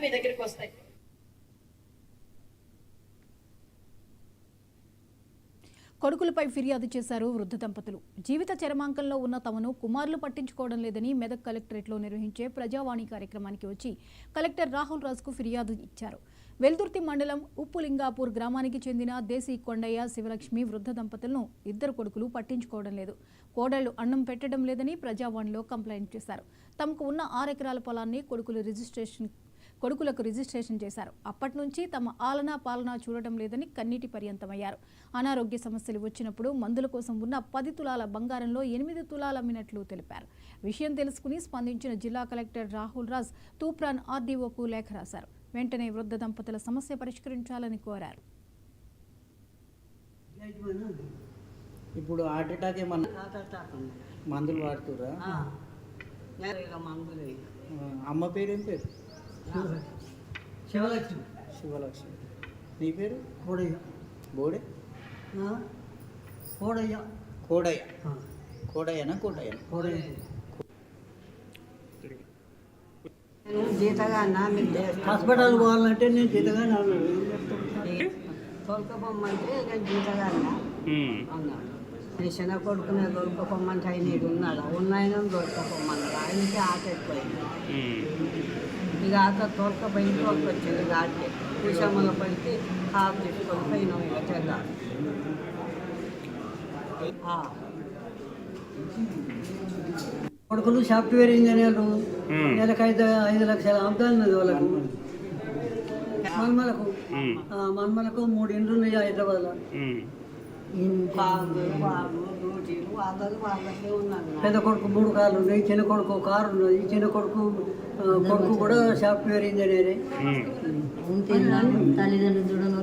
మీ దగ్గరికి వస్తాయి. కొడుకులపై ఫిర్యాదు చేశారు వృద్ధ దంపతులు. జీవిత చరమాంకంలో ఉన్న తమను కుమారులు పట్టించుకోవడం లేదని మెదక్ కలెక్టరేట్లో నిర్వహించే ప్రజావాణి కార్యక్రమానికి వచ్చి కలెక్టర్ రాహుల్ రాజ్కు ఫిర్యాదు ఇచ్చారు. వెల్దుర్తి మండలం ఉప్పులింగాపూర్ గ్రామానికి చెందిన దేశీ కొండయ్య శివలక్ష్మి వృద్ధ దంపతులను ఇద్దరు కొడుకులు పట్టించుకోవడం లేదు, కోడళ్లు అన్నం పెట్టడం లేదని ప్రజావాణిలో కంప్లైంట్ చేశారు. తమకు ఉన్న 6 ఎకరాల పొలాన్ని కొడుకులకు రిజిస్ట్రేషన్ చేశారు. అప్పటి నుంచి తమ ఆలనా పాలనా చూడటం లేదని కన్నీటి పర్యంతమయ్యారు. అనారోగ్య సమస్యలు వచ్చినప్పుడు మందుల కోసం ఉన్న 10 తులాల బంగారంలో 8 తులాలు అమ్మినట్లు తెలిపారు. విషయం తెలుసుకుని స్పందించిన జిల్లా కలెక్టర్ రాహుల్ రాజ్ తూప్రాన్ ఆర్డీఓకు లేఖ రాశారు. వెంటనే వృద్ధ దంపతుల సమస్య పరిష్కరించాలని కోరారు. ఇప్పుడు హార్ట్ అటాక్ ఏమన్నా మందులు వాడుతురా? అమ్మ పేరు ఏం పేరు? శివలక్ష్మి. శివలక్ష్మి. నీ పేరు? కోడయ్య. బోడే? కోడయ్య. కోడయ్య. కోడయ్యనా కోటయ్య? కోడయ్య. హాస్పిటల్ పోవాలంటే నేను జీతగా తోలుకపోమ్మంటే నేను జీతగా అన్నాడు. నేను చిన్న కొడుకునే దొరకపోమ్మంటే ఆయన ఉన్నాడు, ఉన్నాయన దొరకపోమ్మన్నాడు. ఆయనకి ఆట ఎక్కువైంది. ఇక ఆట తోలుకపోయి తోలుకొచ్చింది. ఇక ఆటే కుషమ్మల పడితే కాపు తీసుకొని పోయినాం. ఇక చేద్దాం కొడుకులు సాఫ్ట్వేర్ ఇంజనీర్లు, నెలకు 5 లక్షల అమ్ముతాన్నది వాళ్ళకు. మన్మలకు 3 ఇండ్లు ఉన్నాయి హైదరాబాద్లో. పెద్ద కొడుకు 3 కార్లు ఉన్నాయి, చిన్న కొడుకు కారు ఉన్నది. చిన్న కొడుకు కూడా సాఫ్ట్వేర్ ఇంజనీరే. తల్లిదండ్రులు చూడను